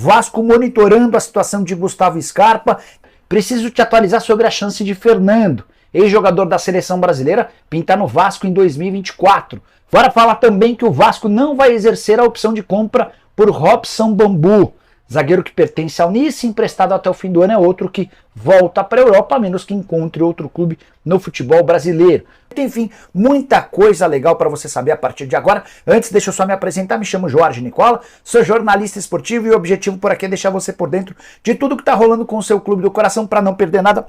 Vasco monitorando a situação de Gustavo Scarpa. Preciso te atualizar sobre a chance de Fernando, ex-jogador da seleção brasileira, pintar no Vasco em 2024. Fora falar também que o Vasco não vai exercer a opção de compra por Robson Bambu. Zagueiro que pertence ao Nice, emprestado até o fim do ano, é outro que volta para a Europa, a menos que encontre outro clube no futebol brasileiro. Enfim, muita coisa legal para você saber a partir de agora. Antes, deixa eu só me apresentar, me chamo Jorge Nicola, sou jornalista esportivo e o objetivo por aqui é deixar você por dentro de tudo que está rolando com o seu clube do coração para não perder nada.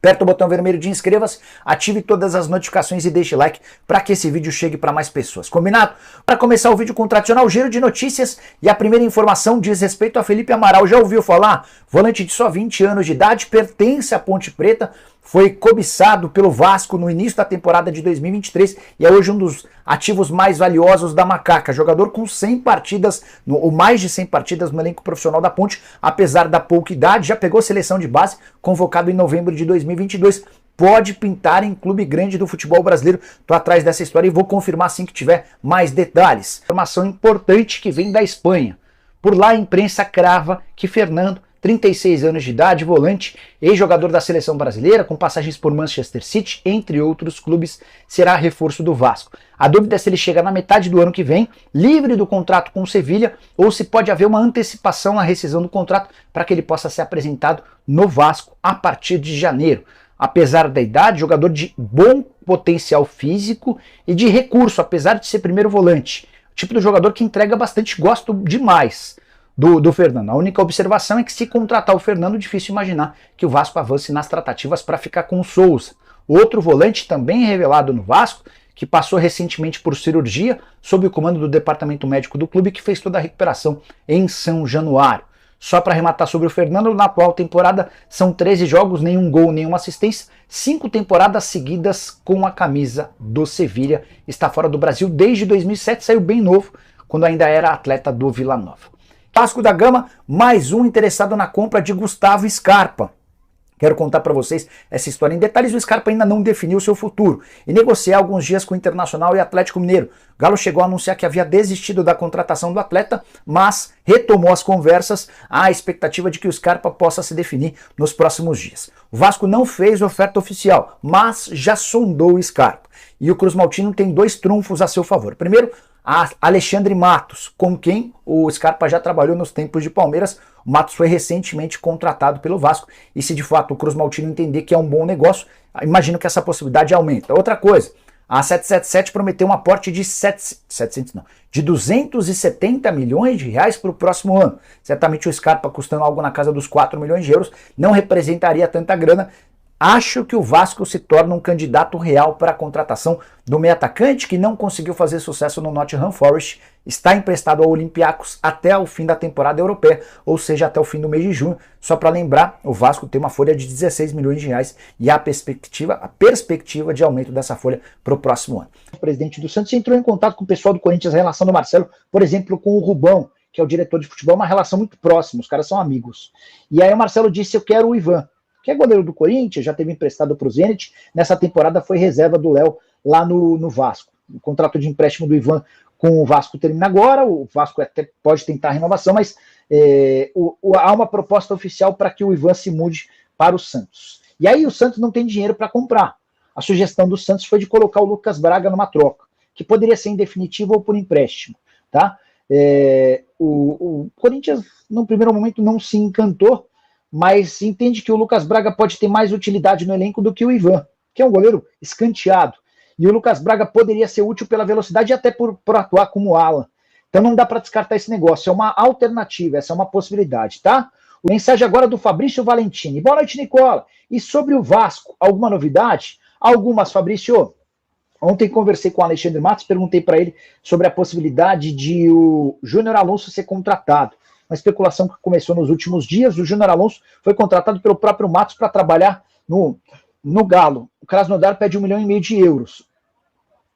Aperta o botão vermelho de inscreva-se, ative todas as notificações e deixe like para que esse vídeo chegue para mais pessoas. Combinado? Para começar o vídeo com o tradicional giro de notícias, e a primeira informação diz respeito a Felipe Amaral. Já ouviu falar? Volante de só 20 anos de idade, pertence à Ponte Preta, foi cobiçado pelo Vasco no início da temporada de 2023 e é hoje um dos ativos mais valiosos da Macaca. Jogador com 100 partidas, ou mais de 100 partidas no elenco profissional da Ponte, apesar da pouca idade, já pegou seleção de base, convocado em novembro de 2022. Pode pintar em clube grande do futebol brasileiro. Tô atrás dessa história e vou confirmar assim que tiver mais detalhes. Informação importante que vem da Espanha. Por lá a imprensa crava que Fernando, 36 anos de idade, volante, ex-jogador da seleção brasileira, com passagens por Manchester City, entre outros clubes, será reforço do Vasco. A dúvida é se ele chega na metade do ano que vem, livre do contrato com o Sevilha, ou se pode haver uma antecipação na rescisão do contrato para que ele possa ser apresentado no Vasco a partir de janeiro. Apesar da idade, jogador de bom potencial físico e de recurso, apesar de ser primeiro volante. O tipo do jogador que entrega bastante, gosto demais do Fernando. A única observação é que se contratar o Fernando, difícil imaginar que o Vasco avance nas tratativas para ficar com o Souza. Outro volante também revelado no Vasco, que passou recentemente por cirurgia, sob o comando do departamento médico do clube, que fez toda a recuperação em São Januário. Só para arrematar sobre o Fernando, na atual temporada são 13 jogos, nenhum gol, nenhuma assistência, 5 temporadas seguidas com a camisa do Sevilha. Está fora do Brasil desde 2007, saiu bem novo, quando ainda era atleta do Vila Nova. Vasco da Gama, mais um interessado na compra de Gustavo Scarpa. Quero contar para vocês essa história em detalhes. O Scarpa ainda não definiu seu futuro e negociar alguns dias com o Internacional e Atlético Mineiro. O Galo chegou a anunciar que havia desistido da contratação do atleta, mas retomou as conversas. Há a expectativa de que o Scarpa possa se definir nos próximos dias. O Vasco não fez oferta oficial, mas já sondou o Scarpa. E o Cruz Maltino tem dois trunfos a seu favor. Primeiro, Alexandre Matos, com quem o Scarpa já trabalhou nos tempos de Palmeiras. O Matos foi recentemente contratado pelo Vasco e se de fato o Cruz Maltino entender que é um bom negócio, imagino que essa possibilidade aumenta. Outra coisa, a 777 prometeu um aporte de 270 milhões de reais para o próximo ano. Certamente o Scarpa, custando algo na casa dos 4 milhões de euros, não representaria tanta grana. Acho que o Vasco se torna um candidato real para a contratação do meio atacante, que não conseguiu fazer sucesso no Nottingham Forest, está emprestado ao Olympiacos até o fim da temporada europeia, ou seja, até o fim do mês de junho. Só para lembrar, o Vasco tem uma folha de 16 milhões de reais e a perspectiva de aumento dessa folha para o próximo ano. O presidente do Santos entrou em contato com o pessoal do Corinthians, a relação do Marcelo, por exemplo, com o Rubão, que é o diretor de futebol, uma relação muito próxima, os caras são amigos. E aí o Marcelo disse: eu quero o Ivan, que é goleiro do Corinthians, já teve emprestado para o Zenit, nessa temporada foi reserva do Léo lá no Vasco. O contrato de empréstimo do Ivan com o Vasco termina agora, o Vasco até pode tentar a renovação, mas há uma proposta oficial para que o Ivan se mude para o Santos. E aí o Santos não tem dinheiro para comprar. A sugestão do Santos foi de colocar o Lucas Braga numa troca, que poderia ser em definitivo ou por empréstimo. Tá? O Corinthians, no primeiro momento, não se encantou, mas entende que o Lucas Braga pode ter mais utilidade no elenco do que o Ivan, que é um goleiro escanteado. E o Lucas Braga poderia ser útil pela velocidade e até por atuar como ala. Então não dá para descartar esse negócio, é uma alternativa, essa é uma possibilidade, tá? O mensagem agora do Fabrício Valentini. Boa noite, Nicola. E sobre o Vasco, alguma novidade? Algumas, Fabrício. Ontem conversei com o Alexandre Matos, perguntei para ele sobre a possibilidade de o Júnior Alonso ser contratado. Uma especulação que começou nos últimos dias. O Júnior Alonso foi contratado pelo próprio Matos para trabalhar no Galo. O Krasnodar pede 1,5 milhão de euros.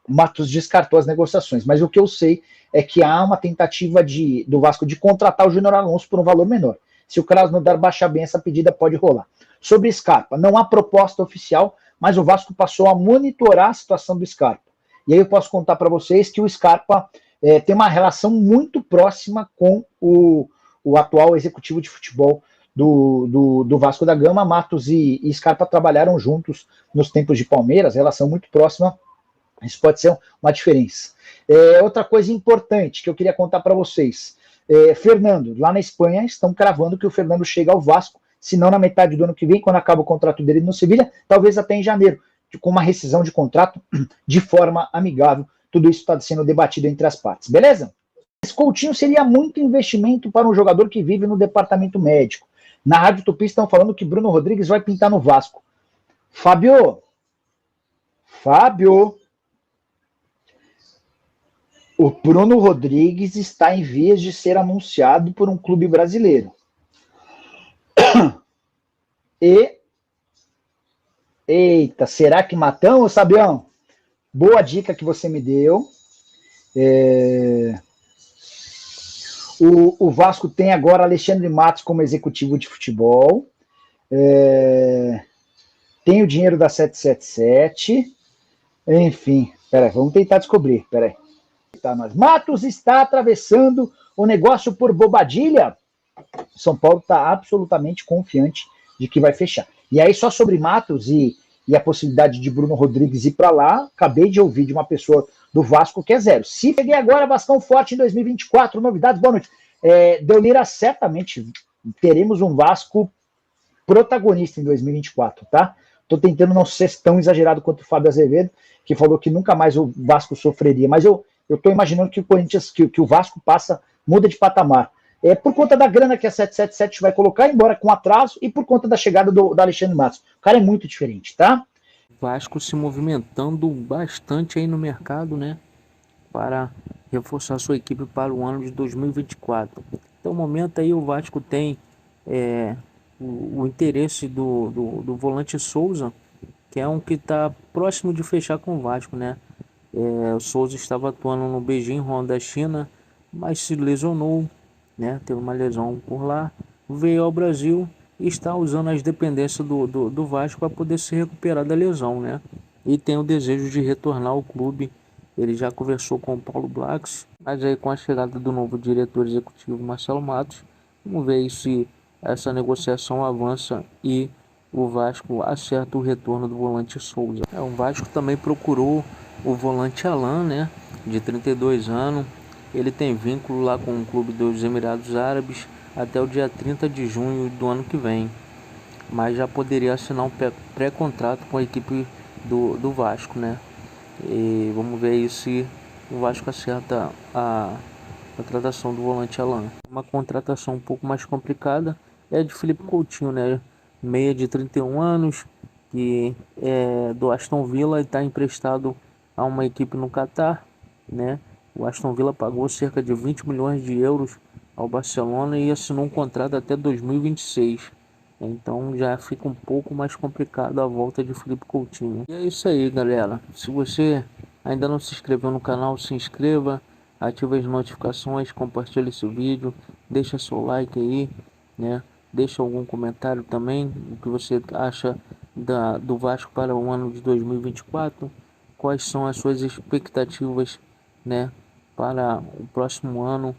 O Matos descartou as negociações, mas o que eu sei é que há uma tentativa do Vasco de contratar o Júnior Alonso por um valor menor. Se o Krasnodar baixar bem, essa pedida pode rolar. Sobre Scarpa, não há proposta oficial, mas o Vasco passou a monitorar a situação do Scarpa. E aí eu posso contar para vocês que o Scarpa tem uma relação muito próxima com o o atual executivo de futebol do Vasco da Gama. Matos e Scarpa trabalharam juntos nos tempos de Palmeiras, relação muito próxima, isso pode ser uma diferença. Outra coisa importante que eu queria contar para vocês, Fernando, lá na Espanha estão cravando que o Fernando chega ao Vasco, se não na metade do ano que vem, quando acaba o contrato dele no Sevilha, talvez até em janeiro, com uma rescisão de contrato de forma amigável. Tudo isso está sendo debatido entre as partes, beleza? Esse Coutinho seria muito investimento para um jogador que vive no departamento médico. Na Rádio Tupi estão falando que Bruno Rodrigues vai pintar no Vasco. Fábio, o Bruno Rodrigues está em vias de ser anunciado por um clube brasileiro. Eita, será que matamos, Sabião? Boa dica que você me deu. O Vasco tem agora Alexandre Matos como executivo de futebol. Tem o dinheiro da 777. Enfim, peraí, vamos tentar descobrir. Peraí. Matos está atravessando o negócio por Bobadilha. São Paulo está absolutamente confiante de que vai fechar. E aí, só sobre Matos e a possibilidade de Bruno Rodrigues ir para lá, acabei de ouvir de uma pessoa do Vasco que é zero. Se peguei agora, Vascão forte em 2024, novidades, boa noite. Deolira, certamente teremos um Vasco protagonista em 2024, tá? Tô tentando não ser tão exagerado quanto o Fábio Azevedo, que falou que nunca mais o Vasco sofreria, mas eu tô imaginando que o Corinthians, que o Vasco muda de patamar. Por conta da grana que a 777 vai colocar, embora com atraso, e por conta da chegada do Alexandre Matos. O cara é muito diferente, tá? Vasco se movimentando bastante aí no mercado, né? Para reforçar sua equipe para o ano de 2024. Então, no momento aí o Vasco tem o interesse do volante Souza, que é um que está próximo de fechar com o Vasco, né? O Souza estava atuando no Beijing Honda da China, mas se lesionou, né? Teve uma lesão por lá, veio ao Brasil e está usando as dependências do Vasco para poder se recuperar da lesão, né? E tem o desejo de retornar ao clube. Ele já conversou com o Paulo Blacks, mas aí com a chegada do novo diretor executivo Marcelo Matos, vamos ver se essa negociação avança e o Vasco acerta o retorno do volante Souza. O Vasco também procurou o volante Alan, né, de 32 anos. Ele tem vínculo lá com o clube dos Emirados Árabes até o dia 30 de junho do ano que vem, mas já poderia assinar um pré-contrato com a equipe do Vasco, né? E vamos ver aí se o Vasco acerta a contratação do volante Alan. Uma contratação um pouco mais complicada é a de Felipe Coutinho, né? Meia de 31 anos, que é do Aston Villa e está emprestado a uma equipe no Catar, né? O Aston Villa pagou cerca de 20 milhões de euros ao Barcelona e assinou um contrato até 2026. Então já fica um pouco mais complicado a volta de Felipe Coutinho. E é isso aí, galera. Se você ainda não se inscreveu no canal, se inscreva, ative as notificações, compartilhe esse vídeo, deixa seu like aí, né? Deixa algum comentário também, o que você acha do Vasco para o ano de 2024, quais são as suas expectativas, né, para o próximo ano,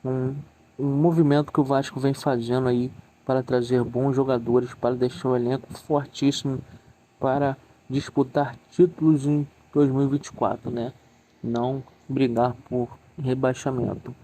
um movimento que o Vasco vem fazendo aí para trazer bons jogadores, para deixar o elenco fortíssimo para disputar títulos em 2024, né? Não brigar por rebaixamento.